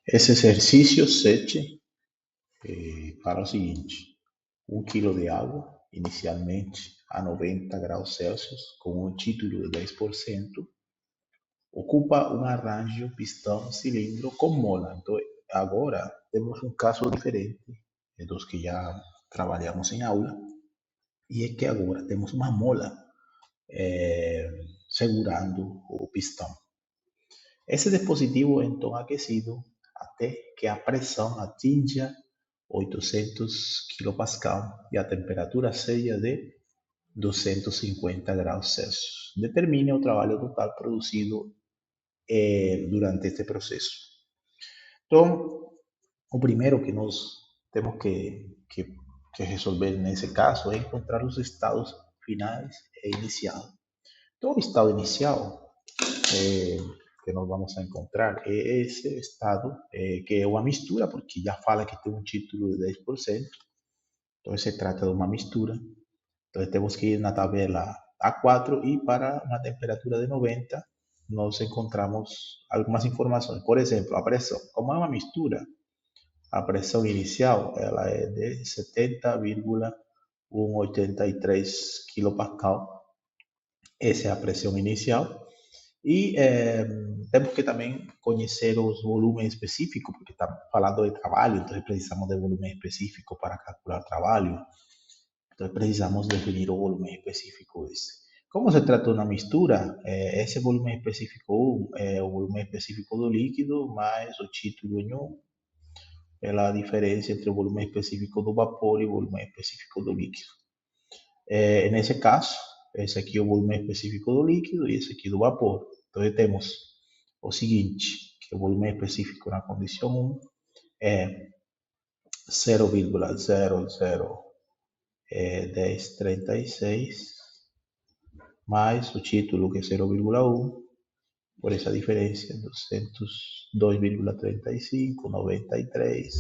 Esse exercício 7 para o seguinte: 1 quilo de água, inicialmente a 90 graus Celsius, com um título de 10%, ocupa um arranjo pistão cilindro com mola. Então, agora temos um caso diferente dos que já trabalhamos em aula, e é que agora temos uma mola segurando o pistão. Esse dispositivo é então aquecido até que a pressão atinja 800 kPa e a temperatura seja de 250 graus Celsius. Determine o trabalho total produzido durante este processo. Então, o primeiro que nós temos que resolver nesse caso é encontrar os estados finais e inicial. Então, o estado inicial que nós vamos a encontrar é esse estado que é uma mistura, porque já fala que tem um título de 10%, então se trata de uma mistura. Então temos que ir na tabela A4 e para uma temperatura de 90 nós encontramos algumas informações. Por exemplo, a pressão. Como é uma mistura, a pressão inicial ela é de 70,183 kPa. Essa é a pressão inicial. E temos que também conhecer os volumes específicos, porque estamos falando de trabalho, então precisamos de volume específico para calcular trabalho. Então precisamos definir o volume específico esse. Como se trata de uma mistura, esse volume específico 1 é o volume específico do líquido mais o título em 1, é a diferença entre o volume específico do vapor e o volume específico do líquido. Nesse caso, esse aqui é o volume específico do líquido e esse aqui do vapor. Então temos o seguinte, que o volume específico na condição 1 é 0,001036 mais o título que é 0,1, por essa diferença, 202,35, 93,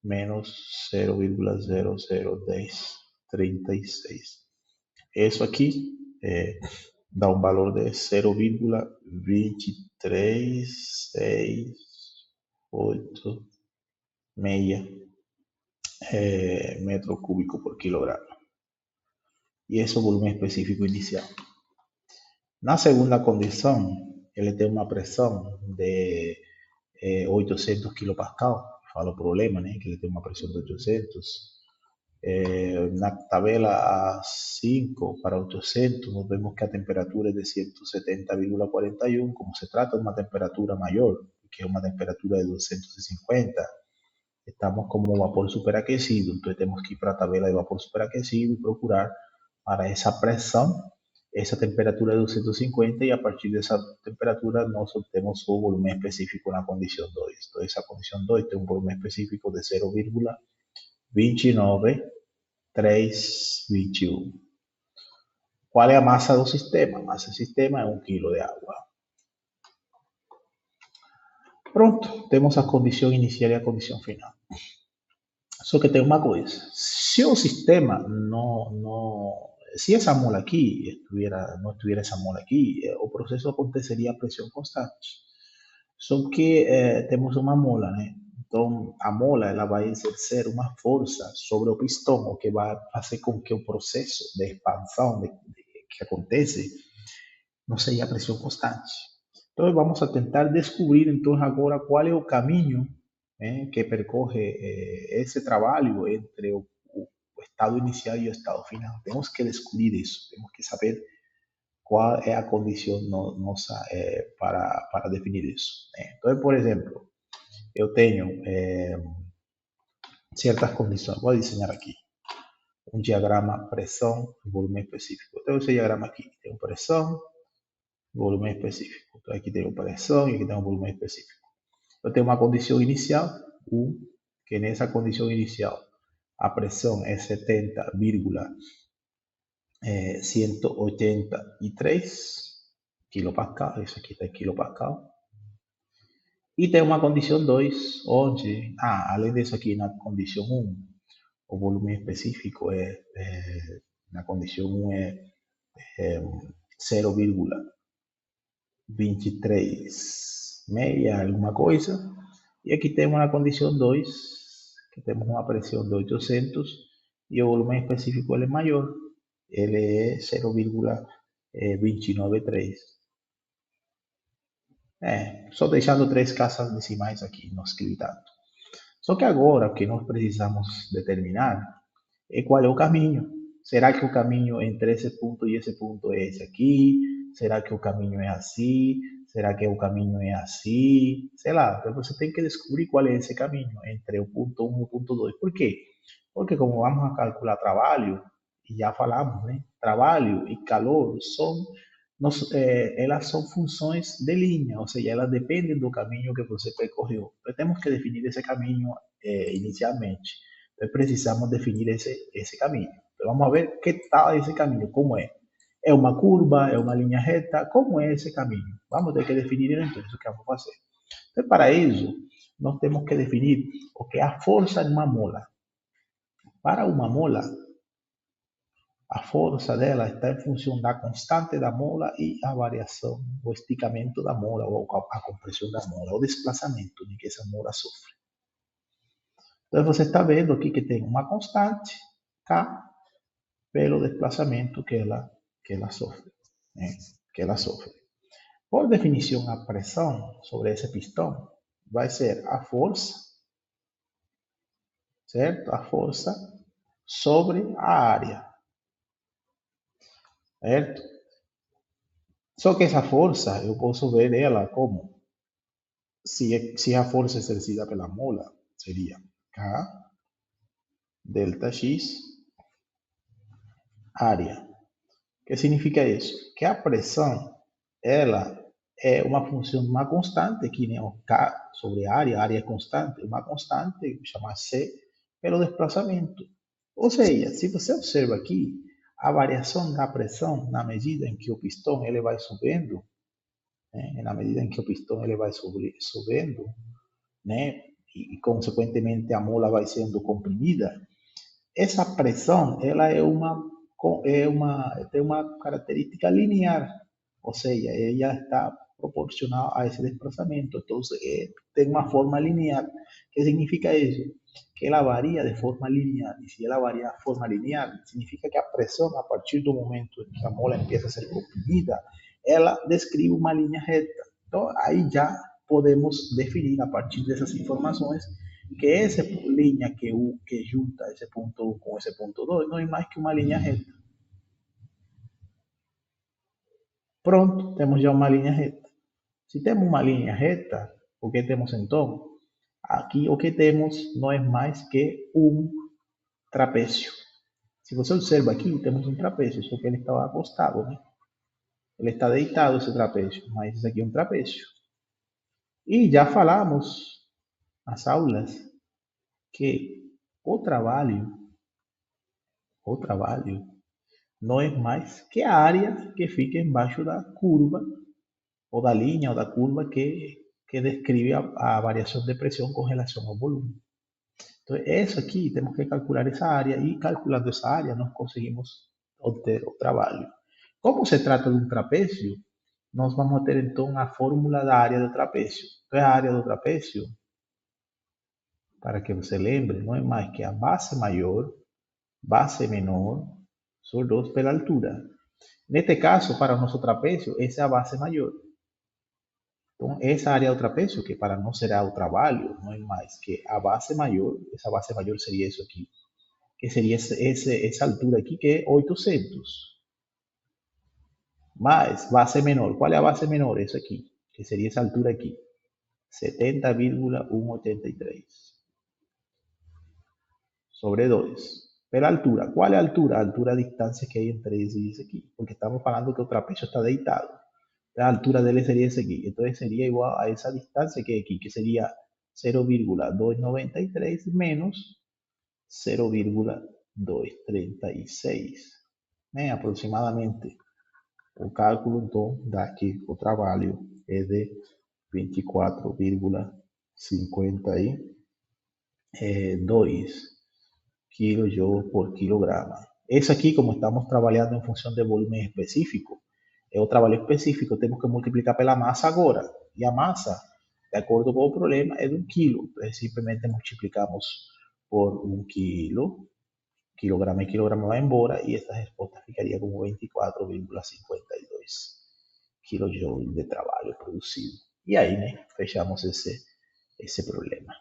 menos 0,001036. Isso aqui dá um valor de 0,23686 metro cúbico por quilogramo. E esse é o volume específico inicial. Na segunda condição, ele tem uma pressão de 800 kPa. Fala o problema, né? Que ele tem uma pressão de 800. Na tabela A5 para 800, nós vemos que a temperatura é de 170,41. Como se trata de uma temperatura maior, que é uma temperatura de 250, estamos como vapor superaquecido. Então temos que ir para a tabela de vapor superaquecido e procurar para essa pressão essa temperatura de 250, e a partir dessa temperatura nós obtemos o volume específico na condição 2. Então essa condição 2 tem um volume específico de 0,29321. Qual é a massa do sistema? A massa do sistema é 1 kg de água. Pronto, temos a condição inicial e a condição final. Só que tem uma coisa, se o sistema se essa mola aqui não estuviera essa mola aqui, o processo aconteceria a pressão constante. Só que temos uma mola, né? Então a mola ela vai exercer uma força sobre o pistão, o que vai fazer com que o processo de expansão que acontece não seja a pressão constante. Então vamos a tentar descobrir então agora qual é o caminho que percorre esse trabalho entre o estado inicial e o estado final. Temos que descobrir isso, temos que saber qual é a condição nossa para definir isso. Então, por exemplo, eu tenho certas condições. Vou desenhar aqui um diagrama pressão, volume específico. Então, esse diagrama aqui tem pressão, volume específico. Então, aqui tem pressão e aqui tem um volume específico. Eu tenho uma condição inicial, que nessa condição inicial a pressão é 70,183 kPa, isso aqui está em kPa. E tem uma condição 2, onde, além disso aqui na condição 1, o volume específico na condição 1 é 0,236, alguma coisa. E aqui temos na condição 2, que temos uma pressão de 800 e o volume específico ele é maior, ele é 0,293. Só deixando 3 casas decimais aqui no escritado. Só que agora o que nós precisamos determinar é qual é o caminho. Será que o caminho entre esse ponto e esse ponto é esse aqui? Será que o caminho é assim? Será que o caminho é assim? Sei lá, então você tem que descobrir qual é esse caminho entre o ponto 1 e o ponto 2. Por quê? Porque como vamos a calcular trabalho, e já falamos, né? Trabalho e calor elas são funções de linha, ou seja, elas dependem do caminho que você percorreu. Então, temos que definir esse caminho inicialmente. Então, precisamos definir esse caminho. Então, vamos ver que tal esse caminho, como é. É uma curva, é uma linha reta, como é esse caminho? Vamos ter que definir então isso que vamos fazer. Então, para isso, nós temos que definir o que é a força de uma mola. Para uma mola, a força dela está em função da constante da mola e a variação, o esticamento da mola, ou a compressão da mola, o desplazamento de que essa mola sofre. Então, você está vendo aqui que tem uma constante, K, pelo desplazamento que ela sofre. Que ela sofre. Por definição, a pressão sobre esse pistão vai ser a força, certo? A força sobre a área, certo? Só que essa força, eu posso ver ela como, se a força exercida pela mola, seria K delta X área. O que significa isso? Que a pressão, ela é uma função de uma constante, que nem o K sobre a área é constante, uma constante, chama C, pelo desplazamento. Ou seja, se você observa aqui, a variação da pressão na medida em que o pistão ele vai subindo, na medida em que o pistão ele vai subindo, né, e consequentemente a mola vai sendo comprimida, essa pressão ela tem uma característica linear, ou seja, ela está proporcional a esse desplazamento. Então, tem uma forma linear. O que significa isso? Que ela varia de forma linear. E se ela varia de forma linear, significa que a pressão, a partir do momento em que a mola empieza a ser comprimida, ela descreve uma linha reta. Então, aí já podemos definir, a partir dessas informações, que essa linha que junta esse ponto 1 com esse ponto 2 não é mais que uma linha reta. Pronto, temos já uma linha reta. Se temos uma linha reta, o que temos então? Aqui o que temos não é mais que um trapézio. Se você observa aqui, temos um trapézio, só que ele está acostado, né? Ele está deitado esse trapézio, mas isso aqui é um trapézio. E já falamos nas aulas que o trabalho não é mais que a área que fica embaixo da curva, ou da linha, ou da curva que descreve a variação de pressão com relação ao volume. Então, isso aqui, temos que calcular essa área, e calculando essa área, nós conseguimos obter o trabalho. Como se trata de um trapézio, nós vamos ter então a fórmula da área do trapézio. Então, a área do trapézio, para que você lembre, não é mais que a base maior, base menor, sobre 2 pela altura. Neste caso, para o nosso trapézio, essa é a base maior. Então, essa área do trapézio, que para nós será o trabalho, não é mais que a base maior, essa base maior seria isso aqui, que seria essa altura aqui, que é 800. Mais base menor, qual é a base menor? Isso aqui, que seria essa altura aqui, 70,183 sobre 2. Pela altura, qual é a altura? A altura, a distância que hay entre esse e esse aqui, porque estamos falando que o trapézio está deitado. A altura dele seria esse aqui, entonces sería igual a esa distancia que hay aquí, que sería 0,293 menos 0,236, aproximadamente. O cálculo então dá que o trabalho é de 24,52 kJ por quilograma. Esse aqui, como estamos trabalhando em função de volume específico, é o trabalho específico, temos que multiplicar pela massa agora. E a massa De acuerdo con el problema, es de 1 kilo. Entonces simplemente multiplicamos por 1 kilo, kilogramo y kilogramo va embora, y esta respuesta ficaría como 24,52 kilojoules de trabalho produzido. E aí, né, fechamos esse problema.